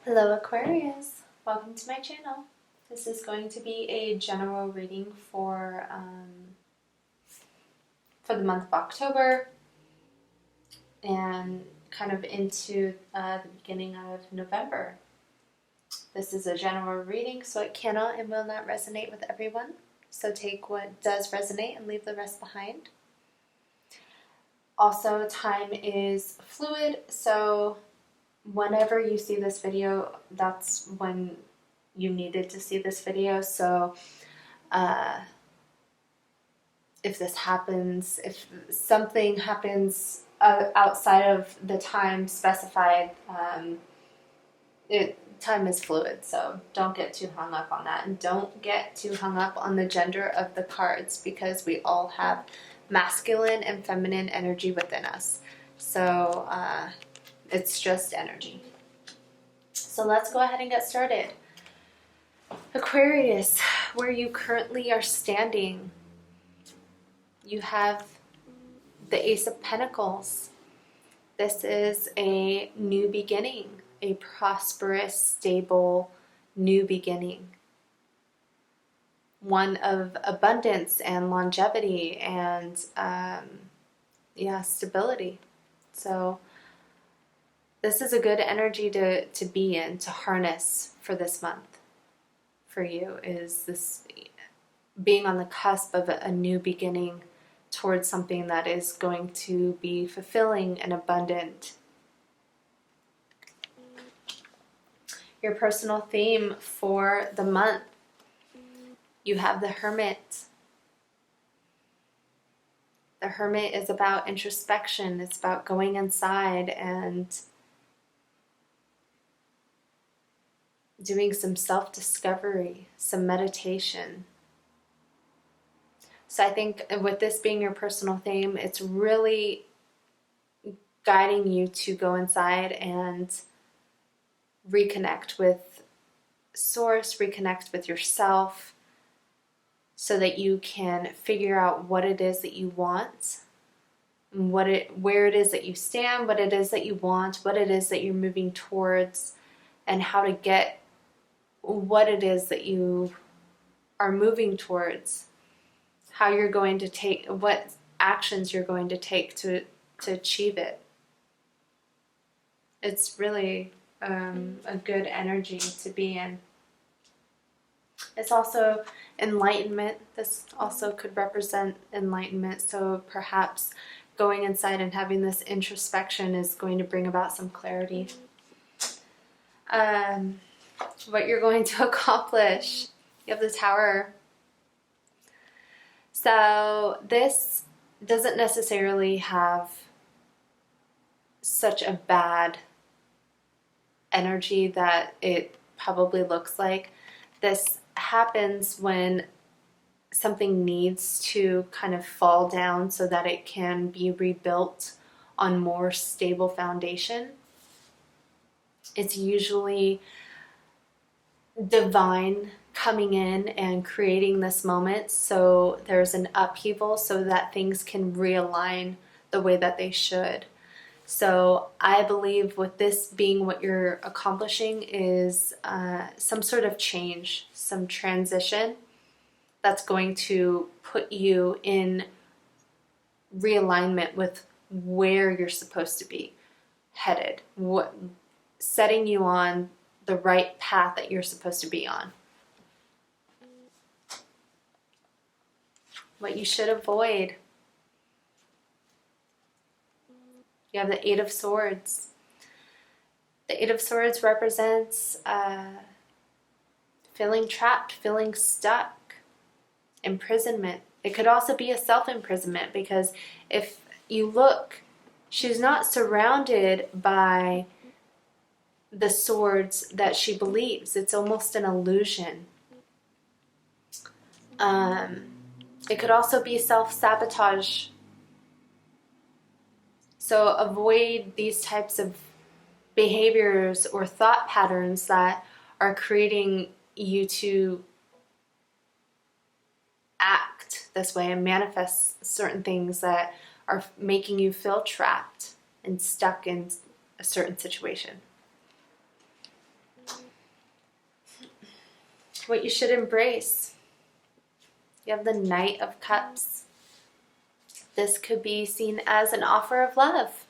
Hello Aquarius, welcome to my channel. This is going to be a general reading for the month of October and kind of into the beginning of November. This is a general reading, so it cannot and will not resonate with everyone. So take what does resonate and leave the rest behind. Also, time is fluid, so whenever you see this video, that's when you needed to see this video. So if this happens, if something happens outside of the time specified, time is fluid, so don't get too hung up on that, and don't get too hung up on the gender of the cards, because we all have masculine and feminine energy within us. So it's just energy. So let's go ahead and get started. Aquarius, where you currently are standing, you have the Ace of Pentacles. This is a new beginning, a prosperous, stable, new beginning. One of abundance and longevity and stability. So this is a good energy to be in, to harness for this month. For you is this being on the cusp of a new beginning towards something that is going to be fulfilling and abundant. Your personal theme for the month, you have the Hermit. The Hermit is about introspection. It's about going inside and doing some self-discovery, some meditation. So I think with this being your personal theme, it's really guiding you to go inside and reconnect with Source, reconnect with yourself, so that you can figure out what it is that you want, where it is that you stand, what it is that you want, what it is that you're moving towards, and how to get what it is that you are moving towards, how you're going to take, what actions you're going to take to achieve it. It's really a good energy to be in. It's also enlightenment. This also could represent enlightenment. So perhaps going inside and having this introspection is going to bring about some clarity. What you're going to accomplish. You have the Tower. So this doesn't necessarily have such a bad energy that it probably looks like. This happens when something needs to kind of fall down so that it can be rebuilt on more stable foundation. It's usually divine coming in and creating this moment, so there's an upheaval so that things can realign the way that they should. So I believe with this being what you're accomplishing is some sort of change, some transition that's going to put you in realignment with where you're supposed to be headed, setting you on the right path that you're supposed to be on. What you should avoid. You have the Eight of Swords. The Eight of Swords represents feeling trapped, feeling stuck, imprisonment. It could also be a self-imprisonment, because if you look, she's not surrounded by the swords that she believes. It's almost an illusion. It could also be self-sabotage. So avoid these types of behaviors or thought patterns that are creating you to act this way and manifest certain things that are making you feel trapped and stuck in a certain situation. what you should embrace. You have the Knight of Cups. This could be seen as an offer of love,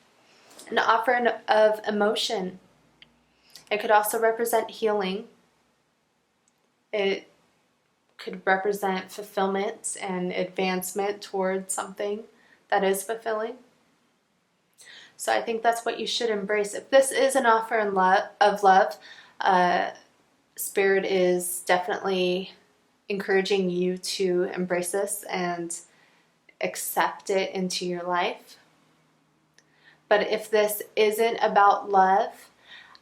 an offer of emotion. It could also represent healing. It could represent fulfillment and advancement towards something that is fulfilling. So I think that's what you should embrace. If this is an offer of love, Spirit is definitely encouraging you to embrace this and accept it into your life. But if this isn't about love,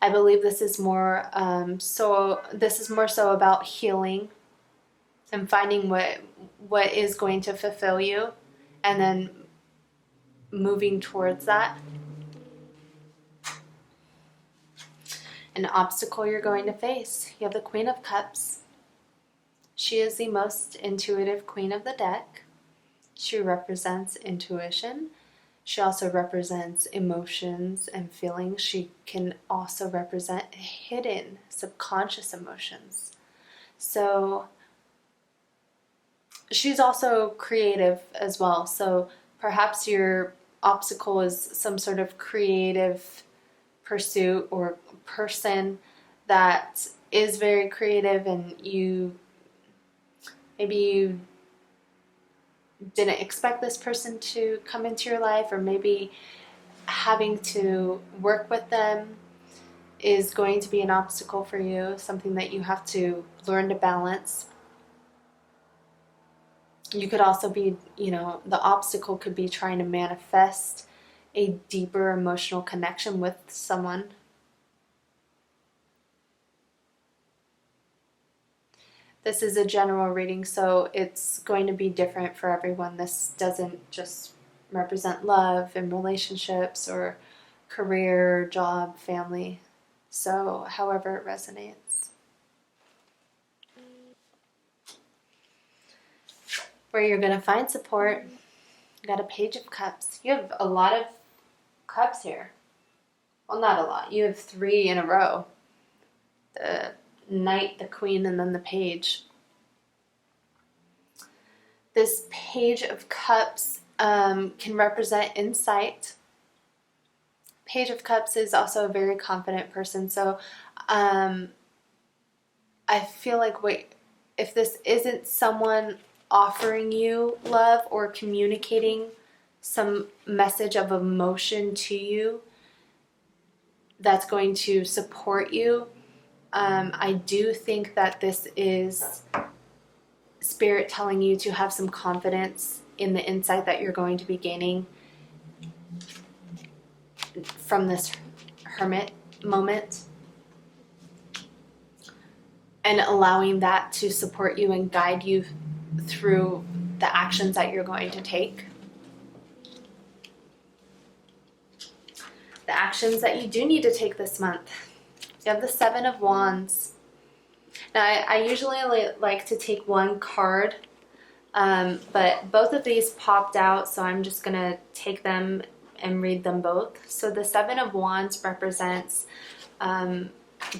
I believe this is more so about healing and finding what is going to fulfill you, and then moving towards that. An obstacle you're going to face. You have the Queen of Cups. She is the most intuitive queen of the deck. She represents intuition. She also represents emotions and feelings. She can also represent hidden, subconscious emotions. So she's also creative as well. So perhaps your obstacle is some sort of creative pursuit or person that is very creative, and maybe you didn't expect this person to come into your life, or maybe having to work with them is going to be an obstacle for you, something that you have to learn to balance. You could also be, the obstacle could be trying to manifest a deeper emotional connection with someone. This is a general reading, so it's going to be different for everyone. This doesn't just represent love and relationships or career, job, family. So however it resonates. Where you're going to find support, you got a Page of Cups. You have a lot of cups here. Well, not a lot. You have 3 in a row. The Knight, the Queen, and then the Page. This Page of Cups can represent insight. Page of Cups is also a very confident person. So I feel like if this isn't someone offering you love or communicating some message of emotion to you that's going to support you, I do think that this is Spirit telling you to have some confidence in the insight that you're going to be gaining from this Hermit moment, and allowing that to support you and guide you through the actions that you're going to take. The actions that you do need to take this month. You have the 7 of Wands. Now, I usually like to take one card, but both of these popped out, so I'm just going to take them and read them both. So the 7 of Wands represents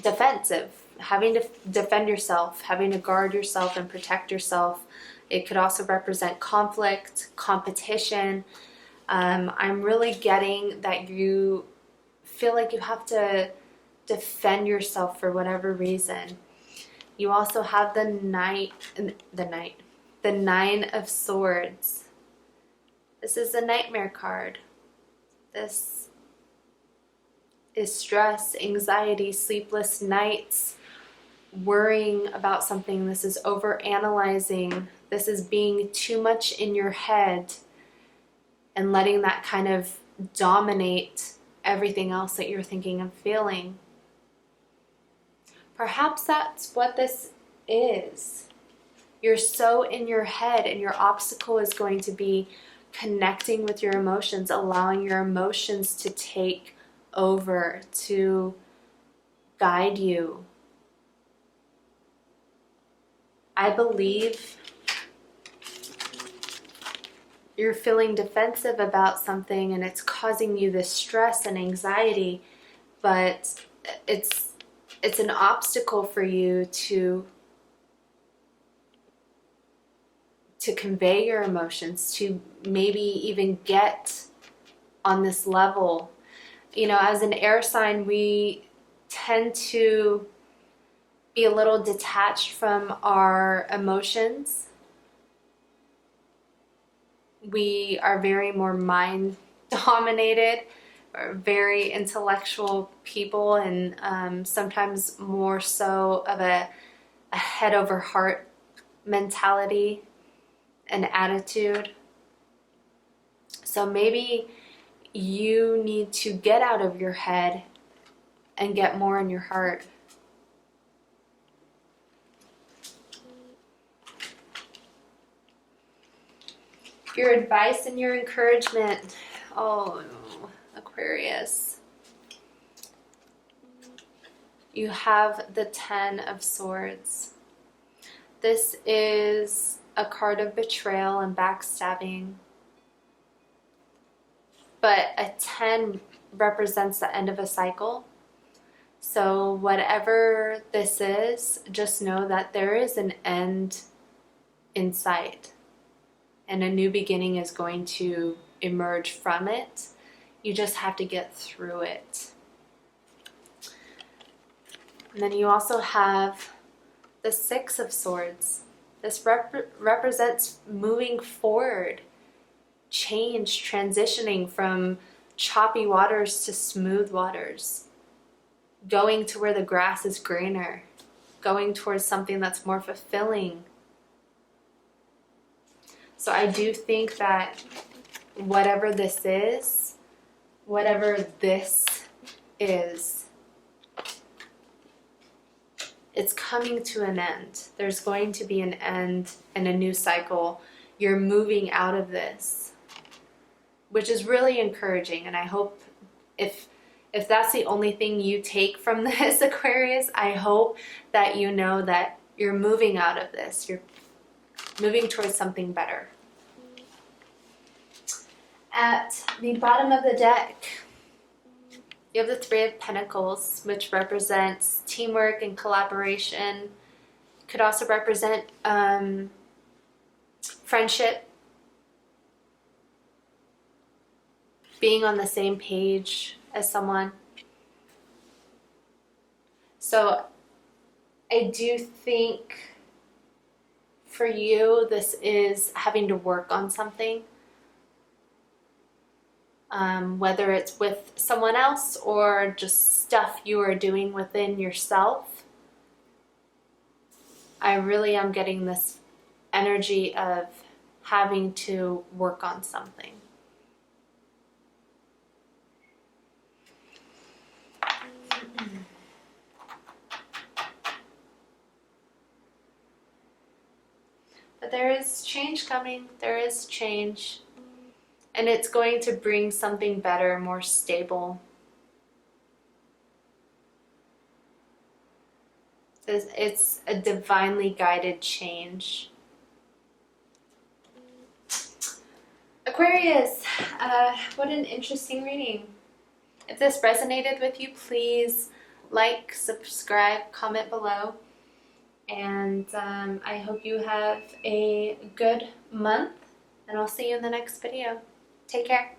defensive, having to defend yourself, having to guard yourself and protect yourself. It could also represent conflict, competition. I'm really getting that you feel like you have to defend yourself for whatever reason. You also have the Nine of Swords. This is a nightmare card. This is stress, anxiety, sleepless nights, worrying about something. This is overanalyzing. This is being too much in your head and letting that kind of dominate everything else that you're thinking and feeling. Perhaps that's what this is. You're so in your head, and your obstacle is going to be connecting with your emotions, allowing your emotions to take over, to guide you. I believe you're feeling defensive about something and it's causing you this stress and anxiety, but it's an obstacle for you to to convey your emotions, to maybe even get on this level. You know, as an air sign, we tend to be a little detached from our emotions. We are very more mind dominated, or very intellectual people, and sometimes more so of a head over heart mentality and attitude. So maybe you need to get out of your head and get more in your heart. Your advice and your encouragement. Oh, Aquarius. You have the Ten of Swords. This is a card of betrayal and backstabbing. But a 10 represents the end of a cycle. So whatever this is, just know that there is an end in sight. And a new beginning is going to emerge from it. You just have to get through it. And then you also have the Six of Swords. This represents moving forward, change, transitioning from choppy waters to smooth waters, going to where the grass is greener, going towards something that's more fulfilling. So I do think that whatever this is, it's coming to an end. There's going to be an end and a new cycle. You're moving out of this, which is really encouraging. And I hope if that's the only thing you take from this, Aquarius, I hope that you know that you're moving out of this. You're moving towards something better. At the bottom of the deck, you have the Three of Pentacles, which represents teamwork and collaboration. Could also represent friendship, being on the same page as someone. So I do think for you, this is having to work on something. Whether it's with someone else or just stuff you are doing within yourself. I really am getting this energy of having to work on something. But there is change coming. There is change. And it's going to bring something better, more stable. It's a divinely guided change. Aquarius, what an interesting reading. If this resonated with you, please like, subscribe, comment below. And I hope you have a good month. And I'll see you in the next video. Take care.